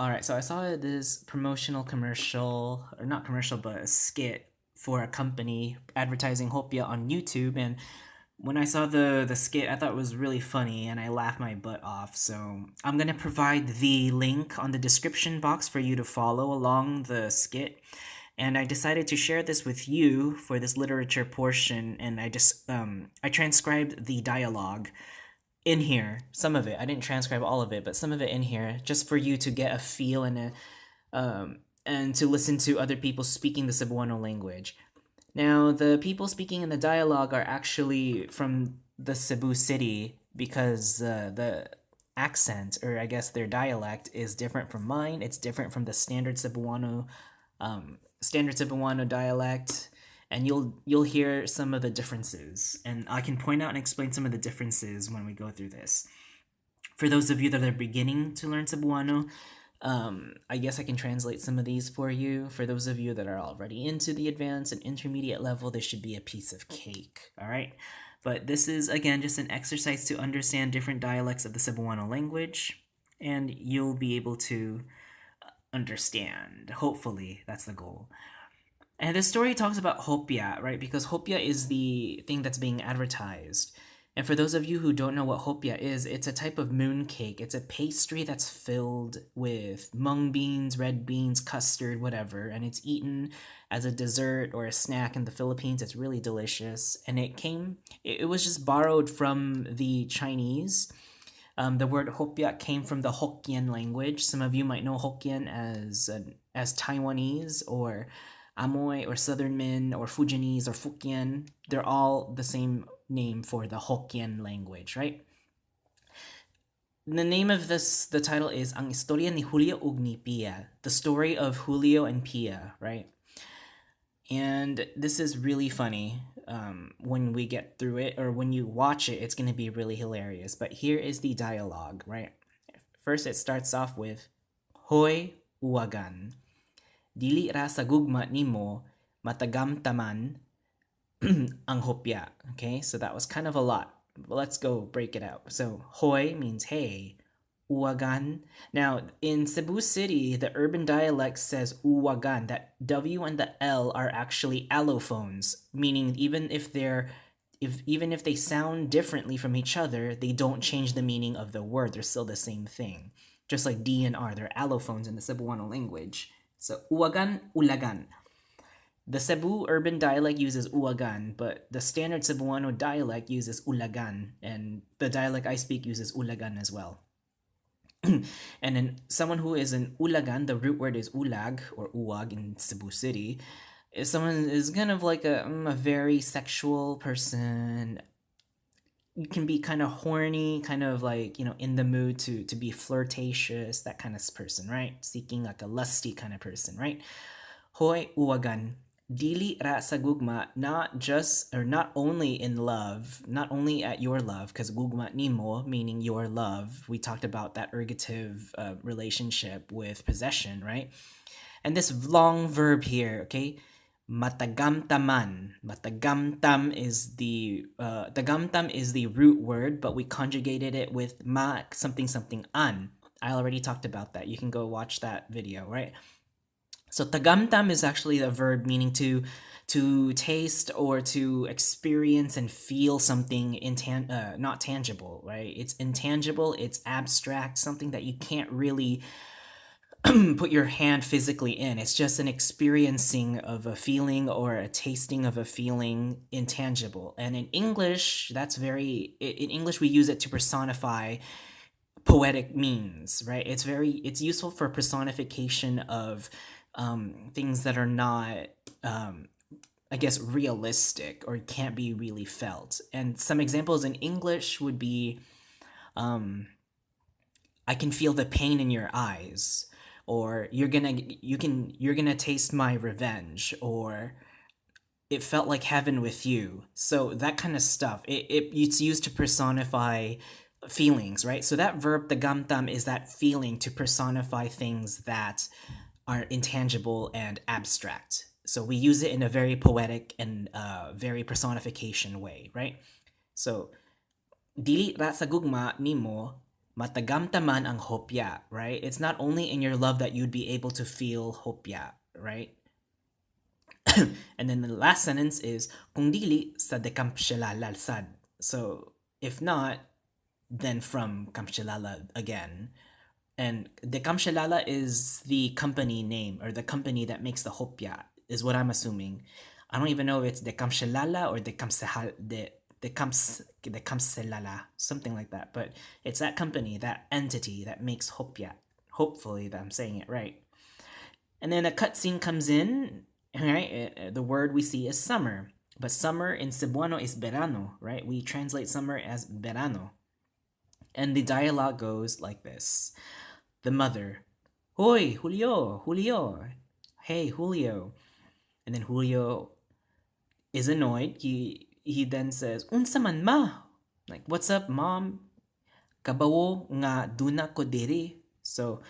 All right, so I saw this promotional commercial, or not commercial, but a skit for a company advertising Hopia on YouTube, and when I saw the skit, I thought it was really funny, and I laughed my butt off. So I'm gonna provide the link on the description box for you to follow along the skit. And I decided to share this with you for this literature portion, and I transcribed the dialogue in here, some of it. I didn't transcribe all of it, but some of it in here, just for you to get a feel and to listen to other people speaking the Cebuano language. Now, the people speaking in the dialogue are actually from the Cebu city because the accent, or I guess their dialect, is different from mine. It's different from the standard Cebuano dialect, and you'll hear some of the differences, and I can point out and explain some of the differences when we go through this. For those of you that are beginning to learn Cebuano, I guess I can translate some of these for you. For those of you that are already into the advanced and intermediate level, this should be a piece of cake, all right? But this is, again, just an exercise to understand different dialects of the Cebuano language, and you'll be able to understand. Hopefully, that's the goal. And the story talks about hopia, right? Because hopia is the thing that's being advertised. And for those of you who don't know what hopia is, it's a type of moon cake. It's a pastry that's filled with mung beans, red beans, custard, whatever, and it's eaten as a dessert or a snack in the Philippines. It's really delicious, and it was just borrowed from the Chinese. The word hopia came from the Hokkien language. Some of you might know Hokkien as Taiwanese or Amoy or Southern Min or Fujianese or Fukien. They're all the same name for the Hokkien language, right? The name of the title is Ang Istorya ni Julio ug Ni Pia, the story of Julio and Pia, right? And this is really funny. When we get through it, or when you watch it, it's going to be really hilarious. But here is the dialogue, right? First, it starts off with, Hoy uwagan, dili ra sa gugma nimo matagamtaman ang hopya. Okay, so that was kind of a lot. But let's go break it out. So, hoy means hey. Uwagan. Now, in Cebu City, the urban dialect says uwagan. That W and the L are actually allophones, meaning even if they sound differently from each other, they don't change the meaning of the word. They're still the same thing. Just like D and R, they're allophones in the Cebuano language. So, uwagan, ulagan. The Cebu urban dialect uses uwagan, but the standard Cebuano dialect uses ulagan, and the dialect I speak uses ulagan as well. And then someone who is an ulagan, the root word is ulag or uwag in Cebu City, is someone is kind of like a very sexual person. You can be kind of horny, kind of like, in the mood to be flirtatious, that kind of person, right? Seeking like a lusty kind of person, right? Hoy uwagan, dili ra sa gugma, not only in love, not only at your love, because gugma nimo, meaning your love, we talked about that ergative relationship with possession, right? And this long verb here, okay? Matagamtaman. Matagamtam is tagamtam is the root word, but we conjugated it with ma something something an. I already talked about that. You can go watch that video, right? So tagamtam is actually a verb meaning to taste or to experience and feel something not tangible, right? It's intangible, it's abstract, something that you can't really put your hand physically in. It's just an experiencing of a feeling or a tasting of a feeling, intangible. And in English, in English we use it to personify poetic means, right? It's useful for personification of things that are not, I guess, realistic or can't be really felt. And some examples in English would be, I can feel the pain in your eyes, or you're gonna taste my revenge, or it felt like heaven with you. So that kind of stuff. It's used to personify feelings, right? So that verb, the gamtam, is that feeling to personify things that are intangible and abstract. So we use it in a very poetic and very personification way, right? So, dili ra sa gugma nimo Matagamtaman ang hopya, right? It's not only in your love that you'd be able to feel hopya, right? And then the last sentence is kung dili sa de kampshalala sad. So if not, then from kampshalala again. And de kampshalala is the company name or the company that makes the hopya is what I'm assuming. I don't even know if it's de kampshalala or de kamsehal de kamselala, something like that. But it's that company, that entity that makes hopya. Hopefully that I'm saying it right. And then a cutscene comes in, right? The word we see is summer. But summer in Cebuano is verano, right? We translate summer as verano. And the dialogue goes like this. The mother, Hoy, Julio, Julio. Hey, Julio. And then Julio is annoyed. He then says, Unsa man ma? Like, what's up, mom? Kabawo nga duna ko diri. So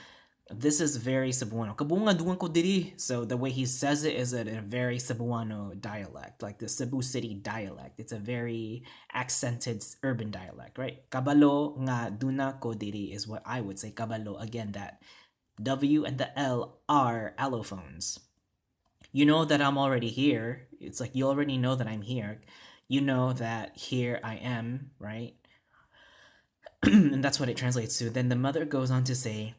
this is very Cebuano. Kabawo nga duna ko diri. So the way he says it is in a very Cebuano dialect, like the Cebu City dialect. It's a very accented urban dialect, right? Kabalo nga duna ko diri is what I would say. Kabalo, again, that W and the L are allophones. You know that I'm already here. It's like you already know that I'm here. You know that here I am, right? And that's what it translates to. Then the mother goes on to say,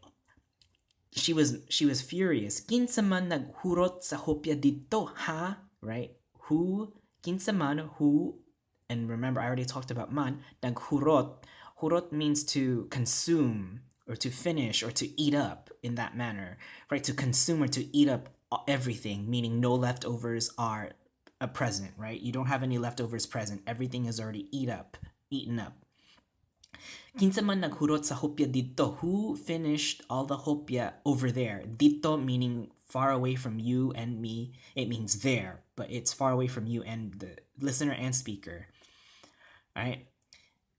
she was furious. Kinsa man naghurot sa hopya dito, ha? Right? Who? Kinsa man, who? And remember, I already talked about man. Naghurot. Hurot means to consume or to finish or to eat up in that manner, right? To consume or to eat up everything, meaning no leftovers are present, right? You don't have any leftovers present. Everything is already eaten up. Kinsa man naghurot sa hopya dito, who finished all the hopya over there? Dito meaning far away from you and me. It means there, but it's far away from you and the listener and speaker. All right.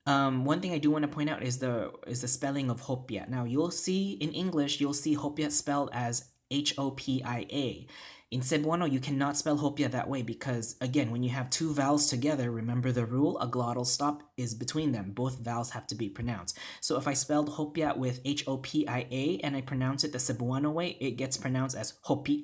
One thing I do want to point out is the spelling of hopya. Now you'll see in English, you'll see hopya spelled as Hopia. In Cebuano, you cannot spell hopya that way because, again, when you have two vowels together, remember the rule, a glottal stop is between them. Both vowels have to be pronounced. So if I spelled hopya with Hopia and I pronounce it the Cebuano way, it gets pronounced as hopia.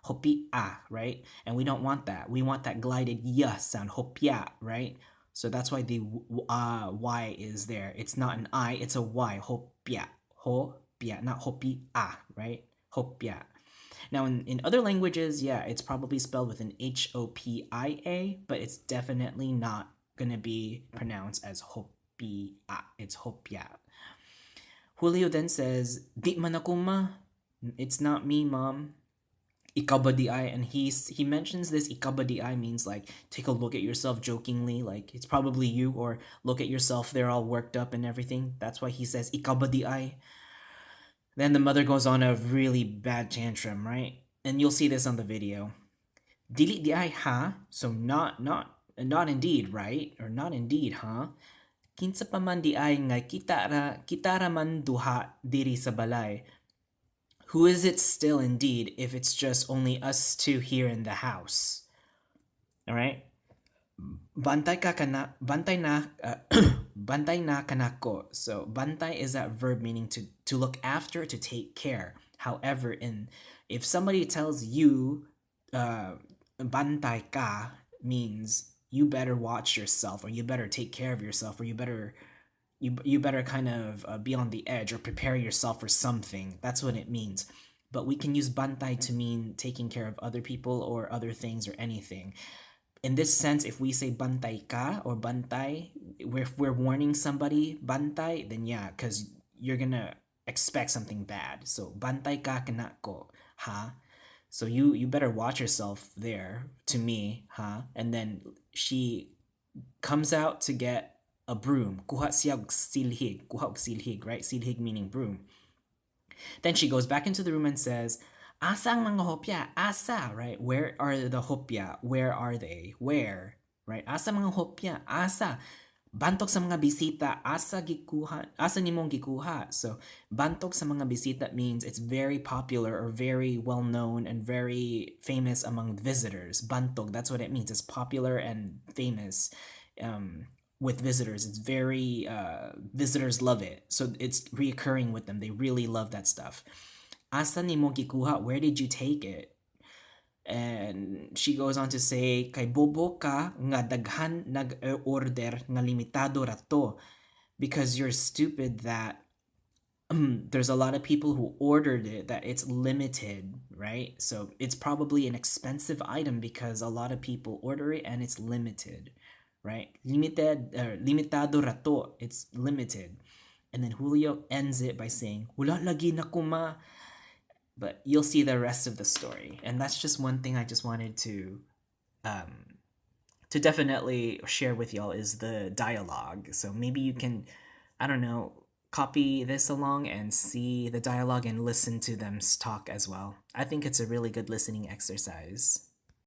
Hopia, right? And we don't want that. We want that glided ya sound, hopya, right? So that's why the Y is there. It's not an I, it's a Y, hopya. Hopya, not hopia, right? Hopya. Now, in other languages, yeah, it's probably spelled with an Hopia, but it's definitely not going to be pronounced as hopia. It's hopya. Julio then says, Di man ako ma. It's not me, mom. Ikaw ba di ay? And he mentions this ikaw ba di ay means like take a look at yourself jokingly, like it's probably you, or look at yourself, they're all worked up and everything. That's why he says ikaw ba di ay? Then the mother goes on a really bad tantrum, right? And you'll see this on the video. Dili di ay ha? So not indeed, right? Or not indeed, huh? Kinsa pa man di ay nga kita ra man duha diri sa balay. Who is it still indeed if it's just only us two here in the house? All right? Bantay na kanako. So bantay is that verb meaning to look after, to take care. However, if somebody tells you bantay ka means you better watch yourself, or you better take care of yourself, or you better kind of be on the edge or prepare yourself for something. That's what it means. But we can use bantay to mean taking care of other people or other things or anything. In this sense, if we say bantay ka or bantay, if we're warning somebody bantay, then yeah, because you're gonna expect something bad. So bantay ka kanako, ha? So you better watch yourself there, to me, ha? And then she comes out to get a broom. Kuha siya og silhig. Kuha og silhig, right? Silhig meaning broom. Then she goes back into the room and says, Asa ang mga hopya? Asa, right? Where are the hopya? Where are they? Where? Right? Asa mga hopya? Asa? Bantok sa mga bisita, asa nimong gikuha. So, bantok sa mga bisita means it's very popular or very well known and very famous among visitors. Bantok, that's what it means. It's popular and famous. with visitors. It's very visitors love it, so it's reoccurring with them. They really love that stuff. Asa ni mo gikuha? Where did you take it? And she goes on to say, kay bobo ka nga daghan nag-order nga limitado rato, because you're stupid that there's a lot of people who ordered it, that it's limited, right? So it's probably an expensive item because a lot of people order it and it's limited, right? Limitado rato, it's limited. And then Julio ends it by saying, wala lagi na kuma. But you'll see the rest of the story. And that's just one thing I just wanted to definitely share with y'all, is the dialogue. So maybe you can, I don't know, copy this along and see the dialogue and listen to them talk as well. I think it's a really good listening exercise.